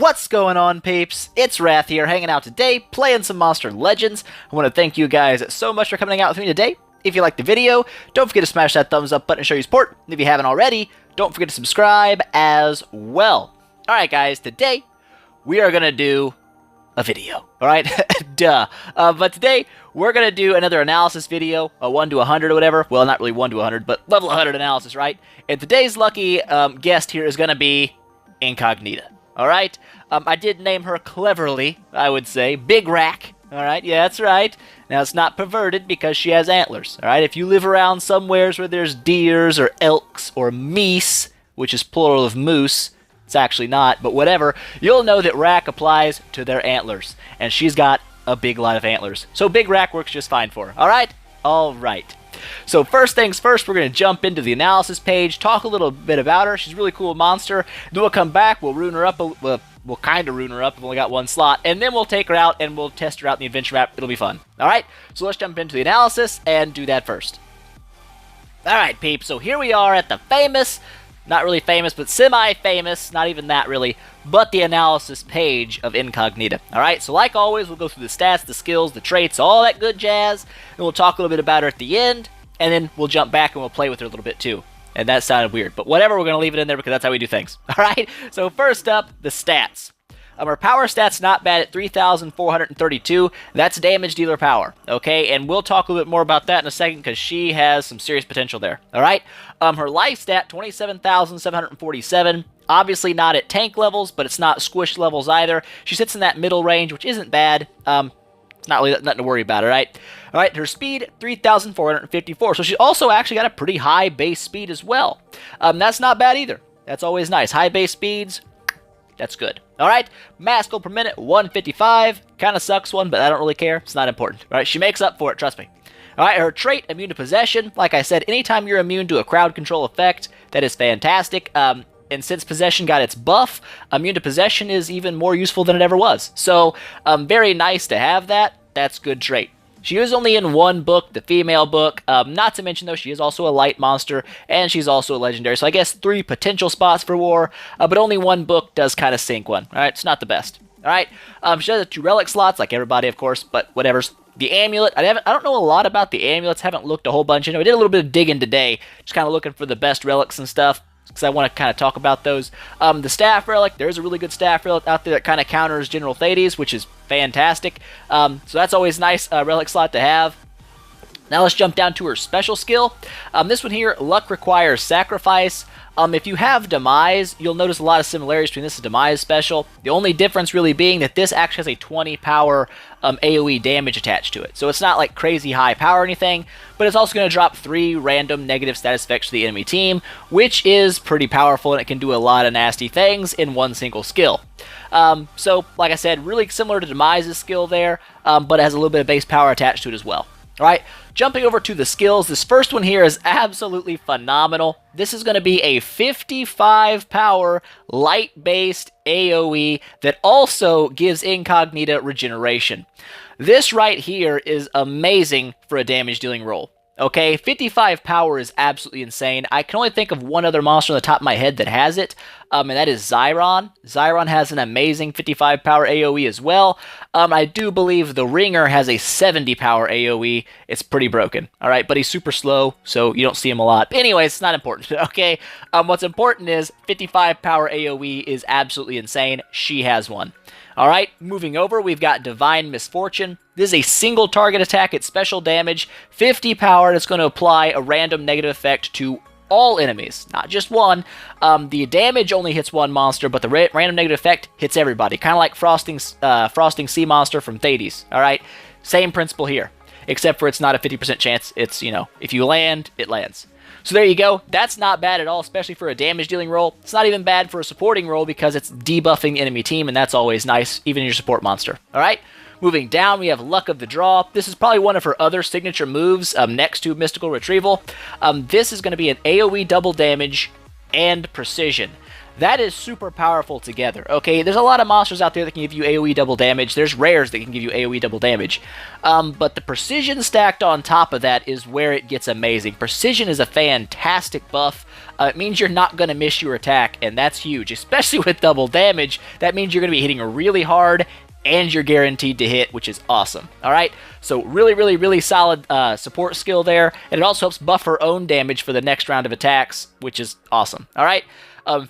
What's going on, peeps? It's Wrath here, hanging out today, playing some Monster Legends. I want to thank you guys so much for coming out with me today. If you liked the video, don't forget to smash that thumbs up button to show your support. And if you haven't already, don't forget to subscribe as well. Alright guys, today we are going to do a video. Alright? Duh. But today we're going to do another analysis video, a 1 to 100 or whatever. Well, not really 1 to 100, but level 100 analysis, right? And today's lucky guest here is going to be Incognita. Alright? I did name her cleverly, I would say. Big Rack. Alright? Yeah, that's right. Now, it's not perverted because she has antlers. Alright? If you live around somewheres where there's deers or elks or meese, which is plural of moose, it's actually not, but whatever, you'll know that Rack applies to their antlers. And she's got a big lot of antlers. So Big Rack works just fine for her. Alright? Alright. So first things first, we're going to jump into the analysis page, talk a little bit about her. She's a really cool monster. Then we'll come back, we'll ruin her up, we'll kind of ruin her up, we've only got one slot, and then we'll take her out and we'll test her out in the adventure map. It'll be fun. Alright, so let's jump into the analysis and do that first. Alright, peeps, so here we are at the famous, not really famous, but semi-famous, not even that really, but the analysis page of Incognita. Alright, so like always, we'll go through the stats, the skills, the traits, all that good jazz, and we'll talk a little bit about her at the end, and then we'll jump back and we'll play with her a little bit too. And that sounded weird, but whatever, we're going to leave it in there because that's how we do things. Alright, so first up, the stats. Her power stat's not bad at 3,432. That's damage dealer power, okay? And we'll talk a little bit more about that in a second because she has some serious potential there, alright? Her life stat, 27,747. Obviously not at tank levels, but it's not squish levels either. She sits in that middle range, which isn't bad. It's not really nothing to worry about, alright? Alright, her speed, 3,454. So she's also actually got a pretty high base speed as well. That's not bad either. That's always nice. High base speeds, that's good. Alright, mass gold per minute, 155. Kind of sucks one, but I don't really care. It's not important. Alright, she makes up for it, trust me. Alright, her trait, immune to possession. Like I said, anytime you're immune to a crowd control effect, that is fantastic. And since possession got its buff, immune to possession is even more useful than it ever was. So, very nice to have that. That's good trait. She is only in one book, the female book. Not to mention, though, she is also a light monster, and she's also a legendary. So I guess 3 potential spots for war, but only one book does kind of sink one. All right, it's not the best. All right, she has 2 relic slots, like everybody, of course, but whatever's. The amulet, I don't know a lot about the amulets. Haven't looked a whole bunch into it. I did a little bit of digging today, just kind of looking for the best relics and stuff, because I want to kind of talk about those. The staff relic, there's a really good staff relic out there that kind of counters General Thades, which is fantastic. So that's always a nice relic slot to have. Now let's jump down to her special skill. This one here, Luck Requires Sacrifice. If you have Demise, you'll notice a lot of similarities between this and Demise special. The only difference really being that this actually has a 20 power AoE damage attached to it. So it's not like crazy high power or anything, but it's also going to drop 3 random negative status effects to the enemy team, which is pretty powerful, and it can do a lot of nasty things in one single skill. So, like I said, really similar to Demise's skill there, but it has a little bit of base power attached to it as well. Alright, jumping over to the skills, this first one here is absolutely phenomenal. This is going to be a 55 power light-based AoE that also gives Incognita regeneration. This right here is amazing for a damage dealing role. Okay, 55 power is absolutely insane. I can only think of one other monster on the top of my head that has it, and that is Zyron. Zyron has an amazing 55 power AoE as well. I do believe the Ringer has a 70 power AoE. It's pretty broken, alright, but he's super slow, so you don't see him a lot. But anyways, it's not important, okay? What's important is 55 power AoE is absolutely insane. She has one. Alright, moving over, we've got Divine Misfortune. This is a single target attack at special damage, 50 power, and it's going to apply a random negative effect to all enemies, not just one. The damage only hits one monster, but the random negative effect hits everybody, kind of like Frosting Sea Monster from Thades. Alright, same principle here, except for it's not a 50% chance. It's, you know, if you land, it lands. So there you go. That's not bad at all, especially for a damage-dealing role. It's not even bad for a supporting role because it's debuffing the enemy team, and that's always nice, even in your support monster. Alright? Moving down, we have Luck of the Draw. This is probably one of her other signature moves next to Mystical Retrieval. This is going to be an AoE double damage and precision. That is super powerful together, okay? There's a lot of monsters out there that can give you AoE double damage. There's rares that can give you AoE double damage. But the precision stacked on top of that is where it gets amazing. Precision is a fantastic buff. It means you're not going to miss your attack, and that's huge. Especially with double damage, that means you're going to be hitting really hard, and you're guaranteed to hit, which is awesome. Alright, so really solid support skill there, and it also helps buff her own damage for the next round of attacks, which is awesome. Alright,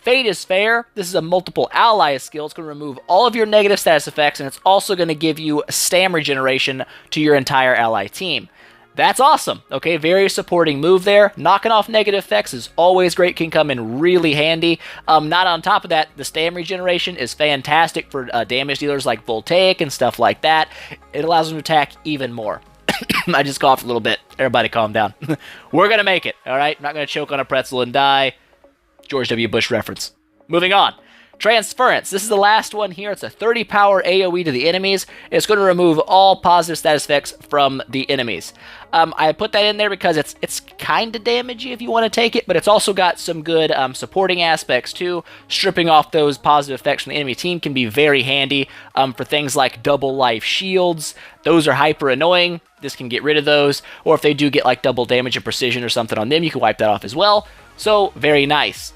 Fate is Fair. This is a multiple ally skill. It's going to remove all of your negative status effects, and it's also going to give you stam regeneration to your entire ally team. That's awesome. Okay, very supporting move there. Knocking off negative effects is always great, can come in really handy. Not on top of that, the stam regeneration is fantastic for damage dealers like Voltaic and stuff like that. It allows them to attack even more. I just coughed a little bit. Everybody calm down. We're going to make it, all right? I'm not going to choke on a pretzel and die. George W. Bush reference. Moving on. Transference. This is the last one here. It's a 30 power AoE to the enemies. It's going to remove all positive status effects from the enemies. I put that in there because it's kind of damagey if you want to take it, but it's also got some good supporting aspects too. Stripping off those positive effects from the enemy team can be very handy for things like double life shields. Those are hyper annoying. This can get rid of those. Or if they do get like double damage and precision or something on them, you can wipe that off as well. So, very nice.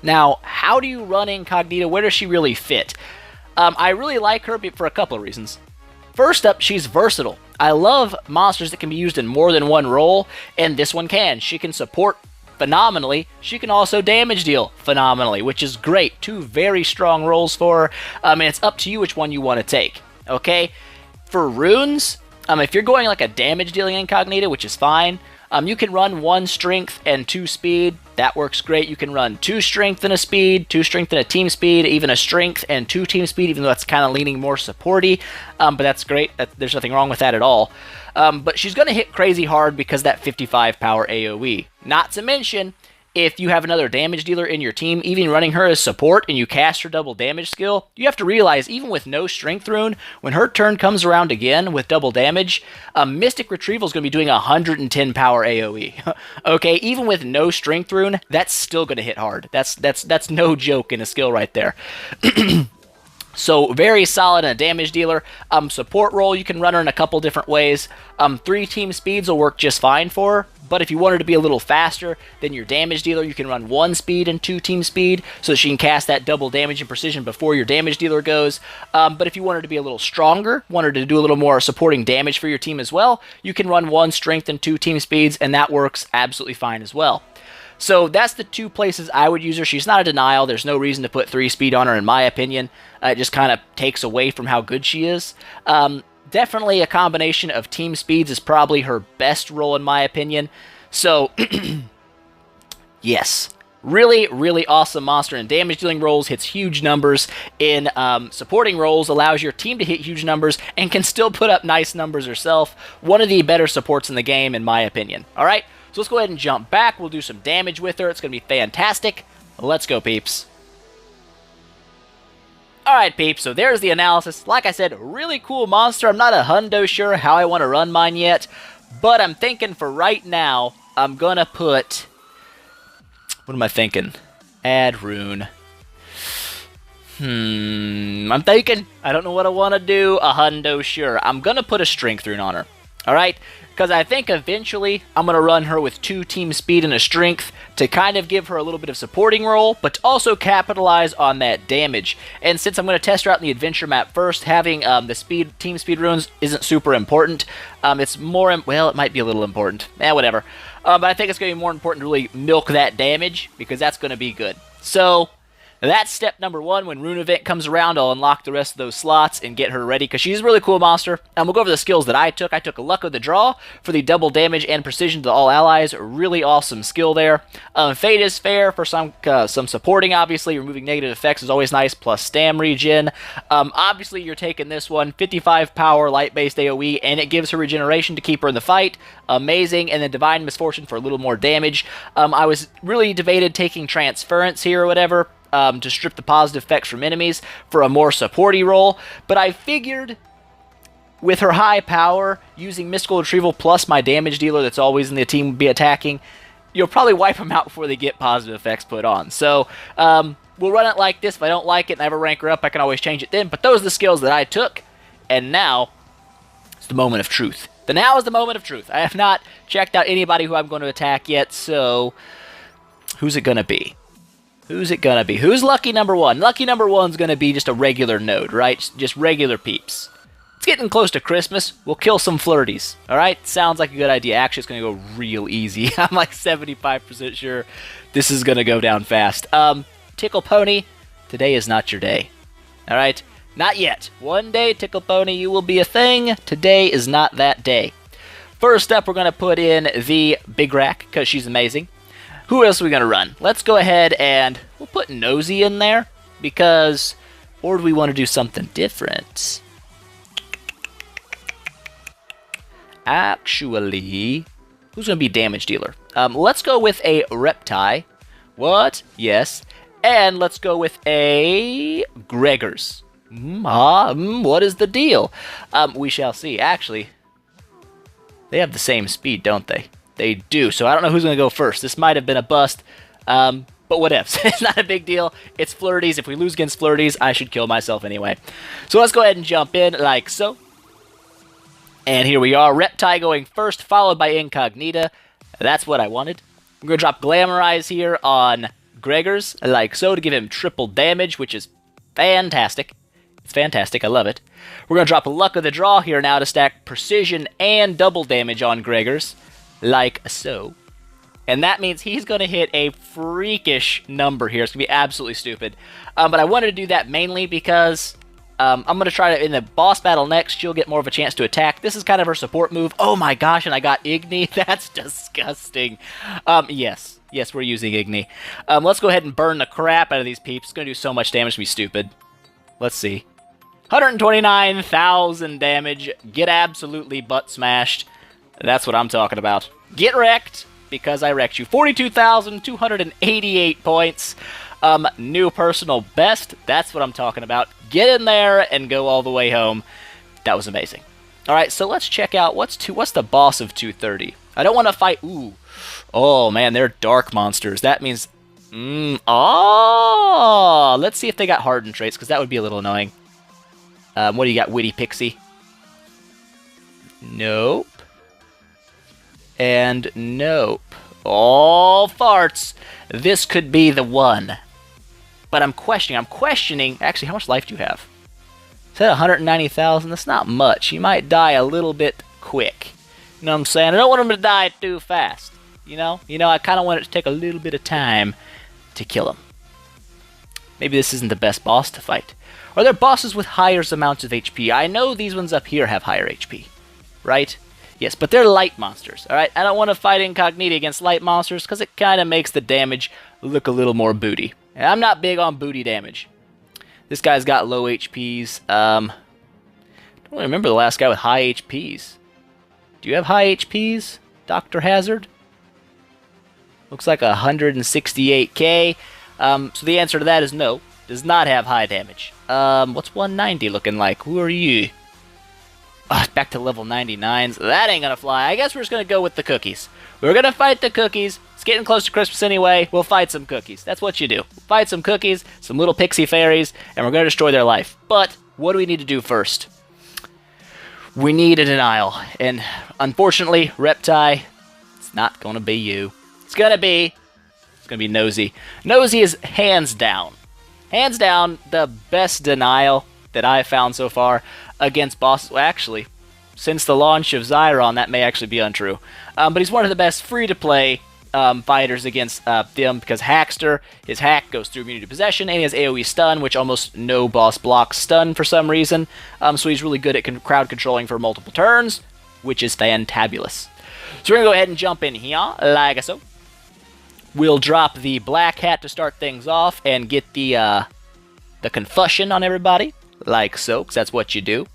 Now, how do you run Incognita? Where does she really fit? I really like her for a couple of reasons. First up, she's versatile. I love monsters that can be used in more than one role, and this one can. She can support phenomenally. She can also damage deal phenomenally, which is great. Two very strong roles for her, and it's up to you which one you want to take. Okay? For runes, if you're going like a damage dealing Incognita, which is fine, you can run 1 strength and 2 speed. That works great. You can run 2 strength and a speed, 2 strength and a team speed, even a strength and 2 team speed, even though that's kind of leaning more supporty. But that's great. There's nothing wrong with that at all. But she's going to hit crazy hard because that 55 power AoE. Not to mention, if you have another damage dealer in your team, even running her as support, and you cast her double damage skill, you have to realize, even with no strength rune, when her turn comes around again with double damage, Mystic Retrieval is going to be doing 110 power AoE. Okay, even with no strength rune, that's still going to hit hard. That's no joke in a skill right there. So, very solid and a damage dealer. Support role, you can run her in a couple different ways. 3 team speeds will work just fine for her. But if you want her to be a little faster than your damage dealer, you can run 1 speed and 2 team speed, so that she can cast that double damage and precision before your damage dealer goes. But if you want her to be a little stronger, want her to do a little more supporting damage for your team as well, you can run 1 strength and 2 team speeds, and that works absolutely fine as well. So that's the 2 places I would use her. She's not a denial. There's no reason to put 3 speed on her, in my opinion. It just kind of takes away from how good she is. Definitely a combination of team speeds is probably her best role, in my opinion. So, yes. Really awesome monster in damage dealing roles, hits huge numbers. In supporting roles, allows your team to hit huge numbers and can still put up nice numbers herself. One of the better supports in the game, in my opinion. Alright, so let's go ahead and jump back. We'll do some damage with her. It's going to be fantastic. Let's go, peeps. Alright, peeps, so there's the analysis. Like I said, really cool monster. I'm not a hundo sure how I want to run mine yet, but I'm thinking for right now, I'm going to put... What am I thinking? Add rune. I'm thinking. I don't know what I want to do. A hundo sure. I'm going to put a strength rune on her. Alright? Because I think eventually I'm going to run her with 2 team speed and a strength to kind of give her a little bit of supporting role, but to also capitalize on that damage. And since I'm going to test her out in the adventure map first, having the team speed runes isn't super important. It's more, well, it might be a little important. Whatever. But I think it's going to be more important to really milk that damage, because that's going to be good. So, that's step number 1. When Rune Event comes around, I'll unlock the rest of those slots and get her ready, because she's a really cool monster. And we'll go over the skills that I took. I took a Luck of the Draw for the double damage and precision to all allies. Really awesome skill there. Fate is Fair for some supporting, obviously. Removing negative effects is always nice, plus stam regen. Obviously, you're taking this one. 55 power, light-based AoE, and it gives her regeneration to keep her in the fight. Amazing. And then Divine Misfortune for a little more damage. I was really debated taking Transference here or whatever, to strip the positive effects from enemies for a more supporty role, but I figured with her high power, using Mystical Retrieval plus my damage dealer that's always in the team be attacking, you'll probably wipe them out before they get positive effects put on. So, we'll run it like this. If I don't like it and I ever rank her up, I can always change it then. But those are the skills that I took, and now it's the moment of truth. Now is the moment of truth. I have not checked out anybody who I'm going to attack yet, so who's it going to be? Who's it going to be? Who's lucky number one? Lucky number one's going to be just a regular node, right? Just regular peeps. It's getting close to Christmas. We'll kill some flirties, all right? Sounds like a good idea. Actually, it's going to go real easy. I'm like 75% sure this is going to go down fast. Tickle Pony, today is not your day, all right? Not yet. One day, Tickle Pony, you will be a thing. Today is not that day. First up, we're going to put in the Big Rack, because she's amazing. Who else are we going to run? Let's go ahead and we'll put Nosy in there, because, or do we want to do something different? Actually, who's going to be damage dealer? Let's go with a Reptile. What? Yes. And let's go with a Gregors. What is the deal? We shall see. Actually, they have the same speed, don't they? They do, so I don't know who's going to go first. This might have been a bust, but whatevs. It's not a big deal. It's flirties. If we lose against flirties, I should kill myself anyway. So let's go ahead and jump in like so. And here we are. Reptile going first, followed by Incognita. That's what I wanted. We're going to drop Glamorize here on Gregors, like so, to give him triple damage, which is fantastic. It's fantastic. I love it. We're going to drop a Luck of the Draw here now to stack Precision and double damage on Gregors, like so. And that means he's going to hit a freakish number here. It's going to be absolutely stupid. But I wanted to do that mainly because I'm going to try to, in the boss battle next, she'll get more of a chance to attack. This is kind of her support move. Oh my gosh, and I got Igni. That's disgusting. Yes, we're using Igni. Let's go ahead and burn the crap out of these peeps. It's going to do so much damage to be stupid. Let's see. 129,000 damage. Get absolutely butt smashed. That's what I'm talking about. Get wrecked, because I wrecked you. 42,288 points. New personal best. That's what I'm talking about. Get in there and go all the way home. That was amazing. All right, so let's check out what's the boss of 230. I don't want to fight. Ooh. Oh man, they're dark monsters. That means let's see if they got hardened traits, because that would be a little annoying. What do you got, Witty Pixie? Nope. And nope. All farts. This could be the one. But I'm questioning, actually, how much life do you have? Is that 190,000? That's not much. You might die a little bit quick. You know what I'm saying? I don't want him to die too fast. You know, I kind of want it to take a little bit of time to kill him. Maybe this isn't the best boss to fight. Are there bosses with higher amounts of HP? I know these ones up here have higher HP, right? Yes, but they're light monsters, all right? I don't want to fight Incognita against light monsters because it kind of makes the damage look a little more booty. And I'm not big on booty damage. This guy's got low HPs. I don't really remember the last guy with high HPs. Do you have high HPs, Dr. Hazard? Looks like 168k. So the answer to that is no. Does not have high damage. What's 190 looking like? Who are you? Back to level 99s. That ain't gonna fly. I guess we're just gonna go with the cookies. We're gonna fight the cookies. It's getting close to Christmas anyway. We'll fight some cookies. That's what you do. Fight some cookies, some little pixie fairies, and we're gonna destroy their life. But what do we need to do first? We need a denial. And unfortunately, Reptile, it's not gonna be you. It's gonna be Nosy. Nosy is hands down the best denial that I've found so far against bosses. Well, actually, since the launch of Zyron, that may actually be untrue. But he's one of the best free-to-play fighters against them, because Hackster, his hack goes through immunity to possession, and he has Aoe Stun, which almost no boss blocks stun for some reason. So he's really good at crowd controlling for multiple turns, which is fantabulous. So we're going to go ahead and jump in here, like so. We'll drop the black hat to start things off and get the confussion on everybody, like so, because that's what you do.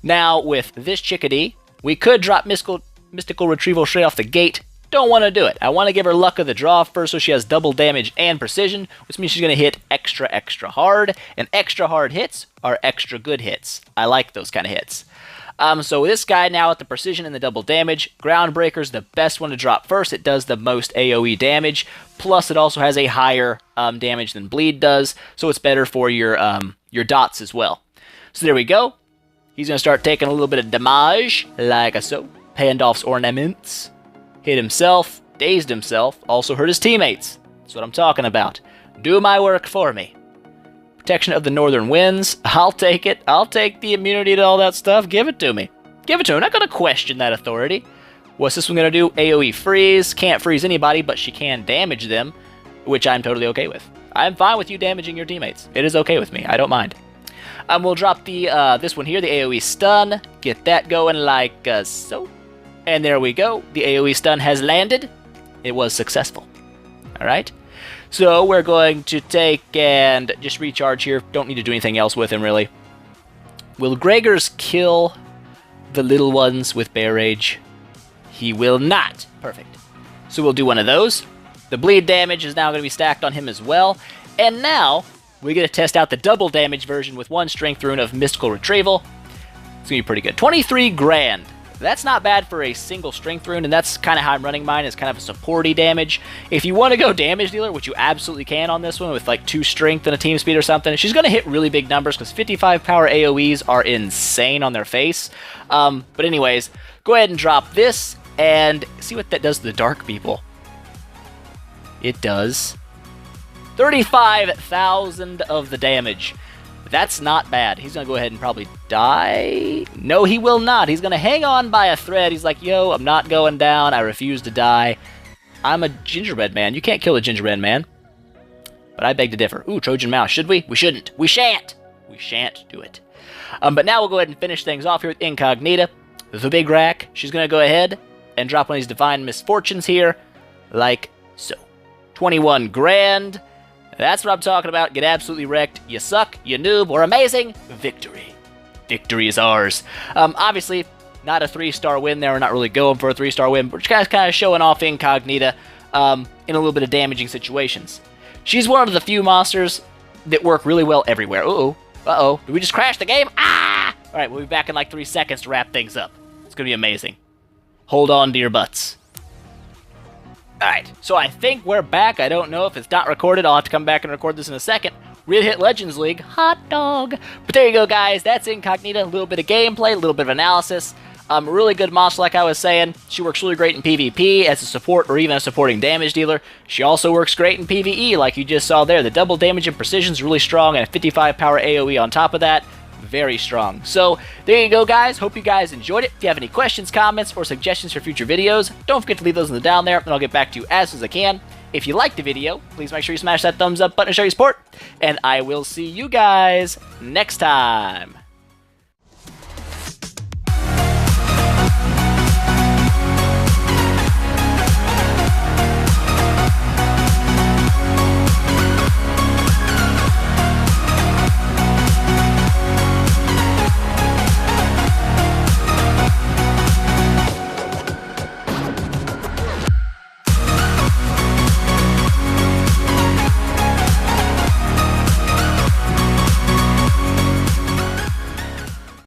Now, with this chickadee, we could drop Mystical Retrieval straight off the gate. Don't want to do it. I want to give her Luck of the Draw first so she has double damage and precision, which means she's going to hit extra hard, and extra hard hits are extra good hits. I like those kind of hits. So this guy now with the precision and the double damage, Groundbreaker's the best one to drop first. It does the most AoE damage, plus it also has a higher damage than Bleed does, so it's better for your dots as well. So there we go. He's going to start taking a little bit of damage, like so. Pandolf's Ornaments. Hit himself, dazed himself, also hurt his teammates. That's what I'm talking about. Do my work for me. Protection of the Northern Winds. I'll take it. I'll take the immunity to all that stuff. Give it to me. Give it to me. I'm not going to question that authority. What's this one going to do? AoE freeze. Can't freeze anybody, but she can damage them, which I'm totally okay with. I'm fine with you damaging your teammates. It is okay with me. I don't mind. We'll drop the this one here, the Aoe Stun. Get that going like so. And there we go. The Aoe Stun has landed. It was successful. Alright. So we're going to take and just recharge here. Don't need to do anything else with him, really. Will Gregor's kill the little ones with Bear Rage? He will not. Perfect. So we'll do one of those. The bleed damage is now going to be stacked on him as well. And now we're going to test out the double damage version with one Strength Rune of Mystical Retrieval. It's going to be pretty good. 23 grand. That's not bad for a single Strength Rune, and that's kind of how I'm running mine, is kind of a supporty damage. If you want to go damage dealer, which you absolutely can on this one with like 2 strength and a team speed or something, she's going to hit really big numbers because 55 power AoEs are insane on their face. But anyways, go ahead and drop this and see what that does to the Dark people. It does 35,000 of the damage. That's not bad. He's going to go ahead and probably die. No, he will not. He's going to hang on by a thread. He's like, yo, I'm not going down. I refuse to die. I'm a gingerbread man. You can't kill a gingerbread man. But I beg to differ. Ooh, Trojan Mouse. Should we? We shouldn't. We shan't. We shan't do it. But now we'll go ahead and finish things off here with Incognita. The big rack. She's going to go ahead and drop one of these Divine Misfortunes here. Like so. 21 grand. That's what I'm talking about. Get absolutely wrecked. You suck, you noob, or amazing. Victory. Victory is ours. Obviously, not a 3-star win there. We're not really going for a 3-star win. We're just kind of showing off Incognita in a little bit of damaging situations. She's one of the few monsters that work really well everywhere. Uh-oh. Uh-oh. Did we just crash the game? Ah! All right, we'll be back in like 3 seconds to wrap things up. It's going to be amazing. Hold on to your butts. Alright, so I think we're back. I don't know if it's not recorded. I'll have to come back and record this in a second. Real Hit Legends League. Hot dog. But there you go, guys. That's Incognita. A little bit of gameplay, a little bit of analysis. Really good monster, like I was saying. She works really great in PvP as a support or even a supporting damage dealer. She also works great in PvE, like you just saw there. The double damage and precision is really strong, and a 55 power AoE on top of that. Very strong. So there you go, guys. Hope you guys enjoyed it. If you have any questions, comments, or suggestions for future videos, don't forget to leave those in the down there, and I'll get back to you as soon as I can. If you liked the video, please make sure you smash that thumbs up button to show your support, and I will see you guys next time.